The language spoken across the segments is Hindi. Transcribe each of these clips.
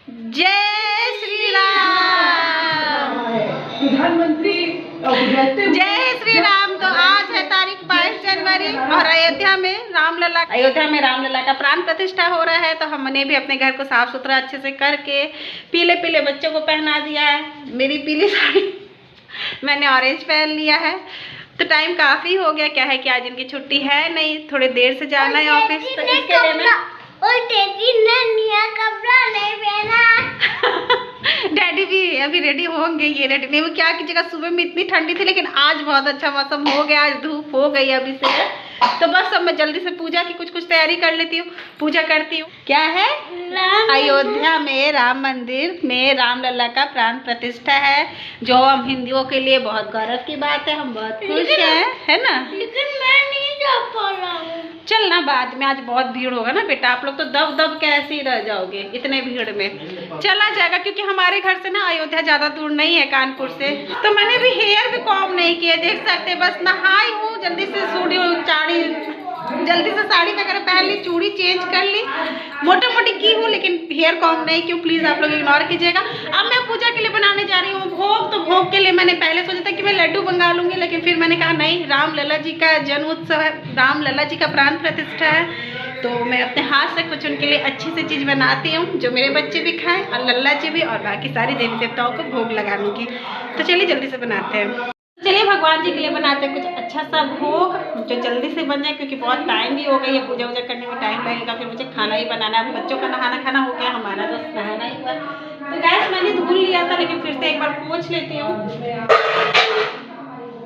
जय श्री राम। प्रधानमंत्री जय श्री राम। तो आज है तारीख 22 जनवरी और अयोध्या में रामलला का प्राण प्रतिष्ठा हो रहा है। तो हमने भी अपने घर को साफ सुथरा अच्छे से करके पीले पीले बच्चों को पहना दिया है। मेरी पीली साड़ी मैंने ऑरेंज पहन लिया है। तो टाइम काफ़ी हो गया। क्या है कि आज इनकी छुट्टी है नहीं, थोड़ी देर से जाना है ऑफिस, तो इसके लिए मैं कपड़ा नहीं पहना। डैडी भी अभी रेडी होंगे, ये रेडी नहीं। वो क्या कीजिएगा, सुबह में इतनी ठंडी थी लेकिन आज बहुत अच्छा मौसम हो गया। आज धूप हो गई अभी से। तो बस अब मैं जल्दी से पूजा की कुछ तैयारी कर लेती हूँ, पूजा करती हूँ। क्या है, अयोध्या में राम मंदिर में रामलला का प्राण प्रतिष्ठा है, जो हम हिंदुओं के लिए बहुत गौरव की बात है। हम बहुत खुश हैं, है ना। लेकिन मैं नहीं जा पा रहा हूँ। चलना बाद में, आज बहुत भीड़ होगा ना बेटा, आप लोग तो दब दब के ऐसे ही रह जाओगे इतने भीड़ में। चला जाएगा क्योंकि हमारे घर से ना अयोध्या ज्यादा दूर नहीं है, कानपुर से। तो मैंने भी हेयर भी कॉम नहीं किए, देख सकते। बस नहाई हूँ, जल्दी से जल्दी से साड़ी वगैरह पहन ली, चूड़ी चेंज कर ली, मोटी मोटी की हूँ, लेकिन हेयर कॉम नहीं क्यों, प्लीज आप लोग इग्नोर कीजिएगा। अब मैं पूजा के लिए बनाने जा रही हूँ भोग। तो भोग के लिए मैंने पहले सोचा था कि मैं लड्डू मंगा लूंगी, लेकिन फिर मैंने कहा नहीं, रामलला जी का जन्म उत्सव है, रामलला जी का प्राण प्रतिष्ठा है। तो मैं अपने हाथ से कुछ उनके लिए अच्छी सी चीज़ बनाती हूँ, जो मेरे बच्चे भी खाएं और लल्ला जी भी, और बाकी सारी देवी देवताओं को भोग लगाऊंगी। तो चलिए जल्दी से बनाते हैं। चलिए भगवान जी के लिए बनाते हैं कुछ अच्छा सा भोग, जो जल्दी से बन जाए, क्योंकि बहुत टाइम भी हो गई है, पूजा वूजा करने में टाइम लगेगा। फिर मुझे खाना ही बनाना है, बच्चों का नहाना खाना हो गया, हमारा बस नहाना ही हुआ। तो गैस मैंने धुल लिया था, लेकिन फिर से एक बार पोंछ लेती हूँ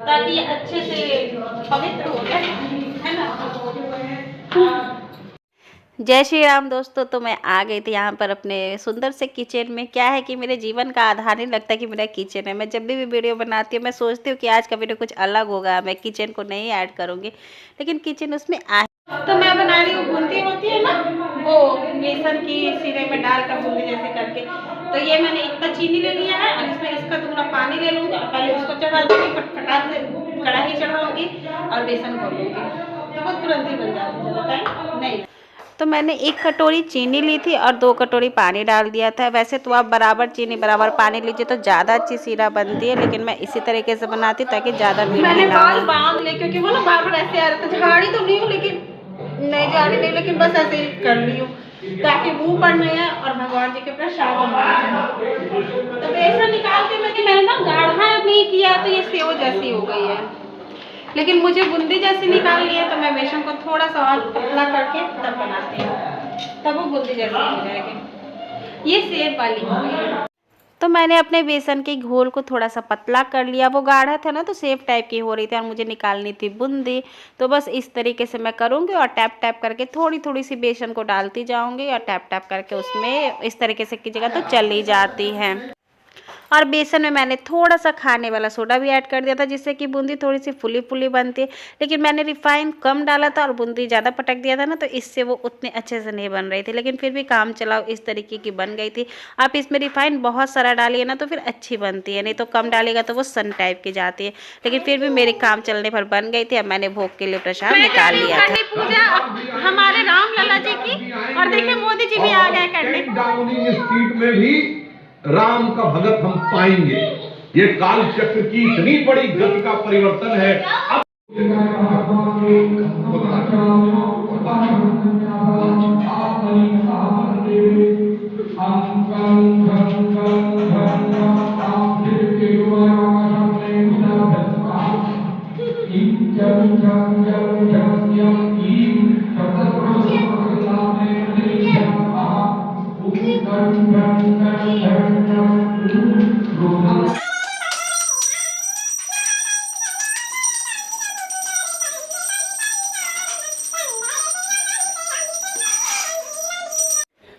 ताकि ये अच्छे से पवित्र हो जाए, है ना। जय श्री राम दोस्तों। तो मैं आ गई थी यहाँ पर अपने सुंदर से किचन में। क्या है कि मेरे जीवन का आधार नहीं लगता कि मेरा किचन है। मैं जब भी वीडियो बनाती हूँ मैं सोचती हूँ कि आज का वीडियो कुछ अलग होगा, मैं किचन को नहीं ऐड करूँगी, लेकिन किचन उसमें आ। तो मैं बना रही हूँ बूंदी, होती है ना वो, बेसन की सीरे में डालकर बूंदी जैसे करके। तो ये मैंने इतना चीनी ले लिया है और इसमें इसका थोड़ा पानी ले लूँगी और पहले उसको चढ़ा दूँगी, फटफटा से कढ़ाई चढ़ाऊँगी और बेसन घोलूँगी। तो वो तुरंत ही बन जाती है, ज़्यादा टाइम नहीं। तो मैंने 1 कटोरी चीनी ली थी और 2 कटोरी पानी डाल दिया था। वैसे तो आप बराबर चीनी बराबर पानी लीजिए तो ज़्यादा अच्छी सीरा बनती है, लेकिन मैं इसी तरीके से बनाती ताकि ज़्यादा मीठी ना हो। बांध ले, क्योंकि वो ना बार-बार ऐसे आ रहा था। झाड़ी तो नहीं हूँ, लेकिन बस ऐसे ही कर रही हूँ ताकि मुँह पर नहीं है और भगवान जी के प्रसाद बन। तो बेसन निकाल के मैंने ना गाढ़ा नहीं किया, तो ये सेव जैसी हो गई है, लेकिन मुझे बूंदी जैसी निकालनी है। तो मैं बेसन को थोड़ा सा और पतला करके तब बनाती हूँ, तब वो बूंदी जैसी हो जाएगी। ये सेब वाली हो गई है। तो मैंने अपने बेसन के घोल को थोड़ा सा पतला कर लिया। वो गाढ़ा था ना तो सेब टाइप की हो रही थी और मुझे निकालनी थी बूंदी। तो बस इस तरीके से मैं करूँगी और टैप टैप करके थोड़ी थोड़ी सी बेसन को डालती जाऊँगी और टैप टैप करके उसमें इस तरीके से कीजिएगा तो चली जाती है। और बेसन में मैंने थोड़ा सा खाने वाला सोडा भी ऐड कर दिया था, जिससे कि बूंदी थोड़ी सी फुली फुली बनती है। लेकिन मैंने रिफाइन कम डाला था और बूंदी ज़्यादा पटक दिया था ना, तो इससे वो उतने अच्छे से नहीं बन रही थी, लेकिन फिर भी काम चलाओ इस तरीके की बन गई थी। आप इसमें रिफाइन बहुत सारा डालिए ना तो फिर अच्छी बनती है, नहीं तो कम डालेगा तो वो सन टाइप की जाती है। लेकिन फिर भी मेरे काम चलने पर बन गई थी। अब मैंने भोग के लिए प्रसाद निकाल लिया था। पूजा हमारे रामलला जी की, और देखिए मोदी जी भी आ गए करने। डाउनिंग स्ट्रीट में भी राम का भगत हम पाएंगे। ये काल चक्र की इतनी बड़ी गति का परिवर्तन है। अब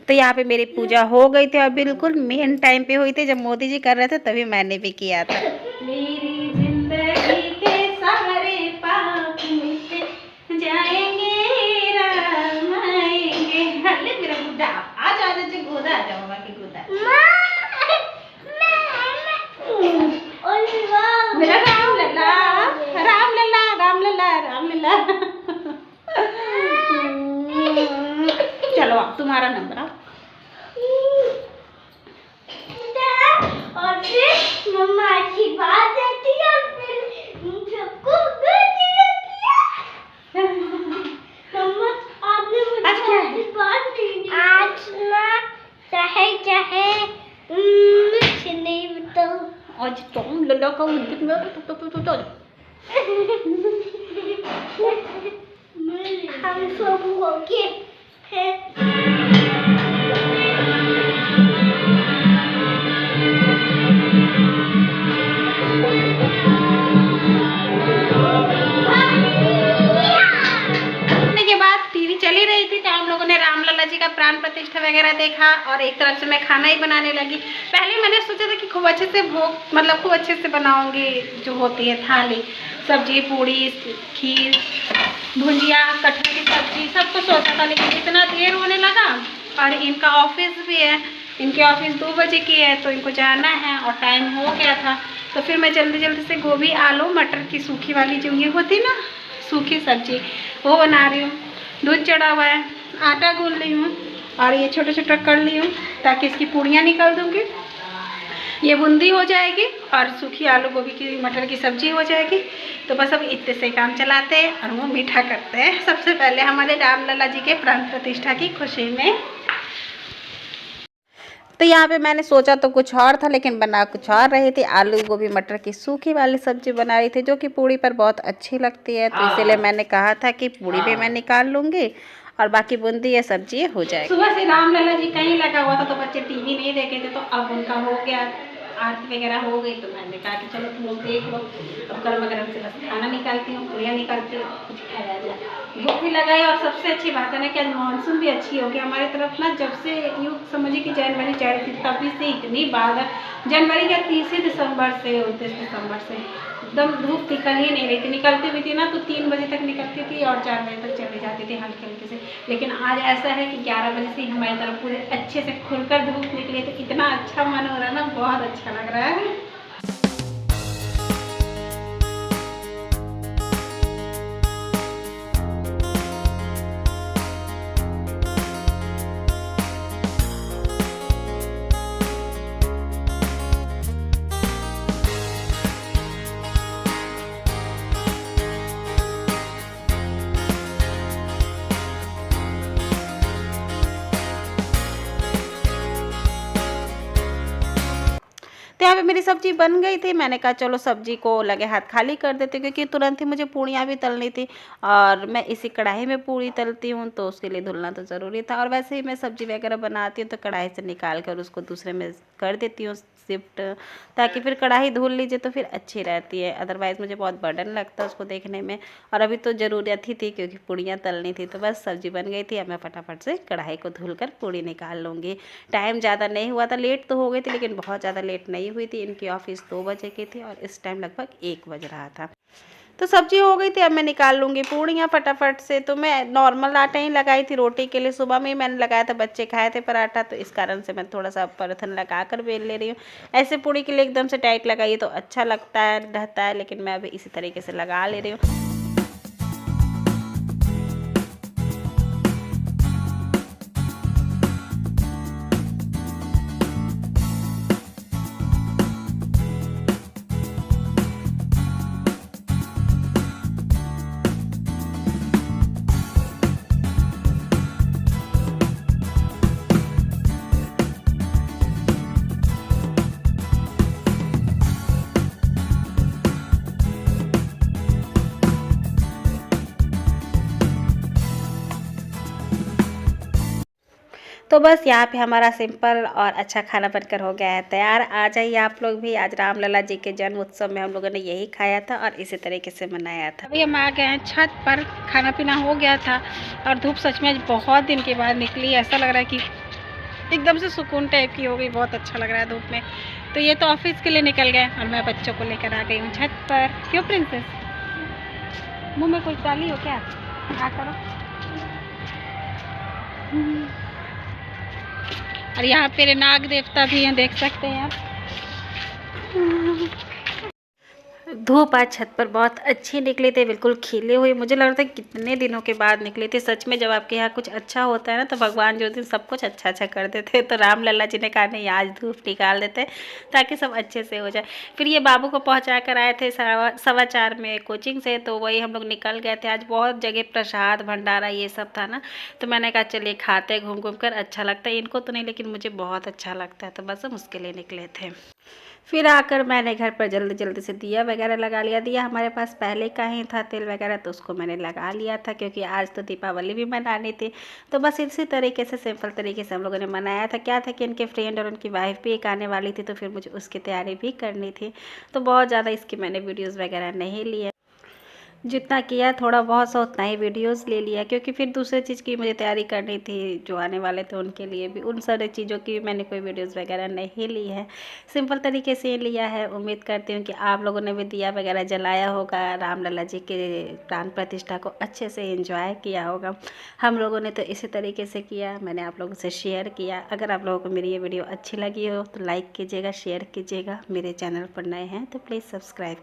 तो यहाँ पे मेरी पूजा हो गई थी और बिल्कुल मेन टाइम पे हुई थी। जब मोदी जी कर रहे थे तभी मैंने भी किया था। मेरी जिंदगी के सारे पाप मिट जाएंगे, राम आएंगे। हल्ले मेरा गुड्डा, आज आ जा गोदा, आ जाओ बाकी गोदा। मेरा रामलला, रामलला, रामलला, रामलला। चलो तुम्हारा नंबर। मम्मा आशीर्वाद देती है और फिर उन सबको भेज देती है। मम्मा आपने मुझे आशीर्वाद दी। आज ना चाहे चाहे मुझे नहीं बताओ। आज तुम लल्ला का उद्दित में हम सब हो गए के बाद टीवी चली रही थी तो हम लोगों ने रामलला जी का प्राण प्रतिष्ठा वगैरह देखा और एक तरफ से मैं खाना ही बनाने लगी। पहले मैंने सोचा था कि खूब अच्छे से भोग मतलब खूब अच्छे से बनाऊंगी, जो होती है थाली, सब्जी, पूड़ी, खीर, भुंजिया, कटहल की सब्जी, सब कुछ सोचा था। लेकिन इतना देर होने लगा और इनका ऑफिस भी है, इनके ऑफिस 2 बजे की है तो इनको जाना है और टाइम हो गया था। तो फिर मैं जल्दी जल्दी से गोभी, आलू, मटर की सूखी वाली जो ये होती ना सूखी सब्जी वो बना रही हूँ। दूध चढ़ा हुआ है, आटा गूंद ली हूँ और ये छोटा छोटा कर ली हूँ ताकि इसकी पूड़ियाँ निकाल दूँगी। ये बूंदी हो जाएगी और सूखी आलू गोभी की मटर की सब्जी हो जाएगी। तो बस अब इतने से काम चलाते हैं और वो मीठा करते हैं। सबसे पहले हमारे रामलला जी के प्राण प्रतिष्ठा की खुशी में। तो यहाँ पे मैंने सोचा तो कुछ और था लेकिन बना कुछ और रही थी। आलू गोभी मटर की सूखी वाली सब्जी बना रही थी जो कि पूड़ी पर बहुत अच्छी लगती है। तो इसीलिए मैंने कहा था कि पूड़ी भी मैं निकाल लूँगी और बाकी बूंदी ये सब्जी हो जाएगी। सुबह से रामलला जी कहीं लगा हुआ था तो बच्चे टीवी नहीं देखे थे, तो अब उनका हो गया, आरती वगैरह हो गई। तो मैंने कहा कि चलो तुम लोग देख लो। अब गर्म गर्म से बस खाना निकालती हूँ, पूड़ियाँ निकालती हूँ, कुछ खाया जाए। भूख भी लगाई और सबसे अच्छी बात है ना कि आज मानसून भी अच्छी हो गई हमारी तरफ ना। जब से यूँ समझिए कि जनवरी चढ़ी थी तभी से इतनी बादल, जनवरी का 30 दिसंबर से 29 दिसंबर से एकदम धूप निकल ही नहीं रही थी। निकलती भी थी ना तो 3 बजे तक निकलती थी और 4 बजे तक चली जाती थी हल्के हल्के से। लेकिन आज ऐसा है कि 11 बजे से हमारी तरफ पूरे अच्छे से खुलकर धूप निकली, तो इतना अच्छा मन हो रहा है ना, बहुत अच्छा लग रहा है। तो यहाँ पे मेरी सब्जी बन गई थी। मैंने कहा चलो सब्जी को लगे हाथ खाली कर देते क्योंकि तुरंत ही मुझे पूड़ियाँ भी तलनी थी और मैं इसी कढ़ाई में पूड़ी तलती हूँ तो उसके लिए धुलना तो ज़रूरी था। और वैसे ही मैं सब्जी वगैरह बनाती हूँ तो कढ़ाई से निकाल कर उसको दूसरे में कर देती हूँ शिफ्ट, ताकि फिर कढ़ाई धुल लीजिए तो फिर अच्छी रहती है। अदरवाइज़ मुझे बहुत बर्डन लगता है उसको देखने में। और अभी तो ज़रूरत ही थी क्योंकि पूड़ियाँ तलनी थी। तो बस सब्जी बन गई थी, अब मैं फटाफट से कढ़ाई को धुल कर पूड़ी निकाल लूँगी। टाइम ज़्यादा नहीं हुआ था, लेट तो हो गई थी लेकिन बहुत ज़्यादा लेट नहीं हुई थी। इनकी ऑफिस 2 बजे की थी और इस टाइम लगभग 1 बज रहा था। तो सब्जी हो गई थी, अब मैं निकाल लूँगी पूड़ियाँ फटाफट से। तो मैं नॉर्मल आटा ही लगाई थी रोटी के लिए, सुबह में ही मैंने लगाया था, बच्चे खाए थे पराठा तो इस कारण से मैं थोड़ा सा परथन लगा कर बेल ले रही हूँ। ऐसे पूड़ी के लिए एकदम से टाइट लगाइए तो अच्छा लगता है, रहता है, लेकिन मैं अभी इसी तरीके से लगा ले रही हूँ। तो बस यहाँ पे हमारा सिंपल और अच्छा खाना बनकर हो गया है तैयार। आ जाइए आप लोग भी। आज रामलला जी के जन्म उत्सव में हम लोगों ने यही खाया था और इसी तरीके से मनाया था। अभी हम आ गए हैं छत पर, खाना पीना हो गया था और धूप सच में बहुत दिन के बाद निकली। ऐसा लग रहा है कि एकदम से सुकून टाइप की हो गई, बहुत अच्छा लग रहा है धूप में। तो ये तो ऑफिस के लिए निकल गए और मैं बच्चों को लेकर आ गई हूँ छत पर। क्यों प्रिंसेस, मुँह में कुछ डाली हो क्या? आ करो। और यहाँ पे नाग देवता भी हैं, देख सकते हैं आप। धूप आज छत पर बहुत अच्छी निकली थी, बिल्कुल खिले हुए। मुझे लग रहा था कितने दिनों के बाद निकली थी। सच में जब आपके यहाँ कुछ अच्छा होता है ना तो भगवान जो दिन सब कुछ अच्छा अच्छा कर देते हैं। तो राम लल्ला जी ने कहा नहीं आज धूप निकाल देते ताकि सब अच्छे से हो जाए। फिर ये बाबू को पहुँचा कर आए थे 4:15 में कोचिंग से, तो वही हम लोग निकल गए थे। आज बहुत जगह प्रसाद भंडारा ये सब था ना, तो मैंने कहा चलिए खाते घूम घूम कर, अच्छा लगता है। इनको तो नहीं लेकिन मुझे बहुत अच्छा लगता है, तो बस हम उसके लिए निकले थे। फिर आकर मैंने घर पर जल्दी जल्दी से दिया वगैरह लगा लिया। दिया हमारे पास पहले का ही था तेल वगैरह, तो उसको मैंने लगा लिया था क्योंकि आज तो दीपावली भी मनानी थी। तो बस इसी तरीके से सिंपल तरीके से हम लोगों ने मनाया था। क्या था कि इनके फ्रेंड और उनकी वाइफ भी एक आने वाली थी, तो फिर मुझे उसकी तैयारी भी करनी थी। तो बहुत ज़्यादा इसकी मैंने वीडियोज़ वगैरह नहीं लिए, जितना किया थोड़ा बहुत सा उतना ही वीडियोस ले लिया, क्योंकि फिर दूसरी चीज़ की मुझे तैयारी करनी थी। जो आने वाले थे उनके लिए भी उन सारे चीज़ों की मैंने कोई वीडियोस वगैरह नहीं ली है। सिंपल तरीके से लिया है। उम्मीद करती हूँ कि आप लोगों ने भी दिया वगैरह जलाया होगा, राम लल्ला जी के प्राण प्रतिष्ठा को अच्छे से एंजॉय किया होगा। हम लोगों ने तो इसी तरीके से किया, मैंने आप लोगों से शेयर किया। अगर आप लोगों को मेरी ये वीडियो अच्छी लगी हो तो लाइक कीजिएगा, शेयर कीजिएगा। मेरे चैनल पर नए हैं तो प्लीज़ सब्सक्राइब कीजिए।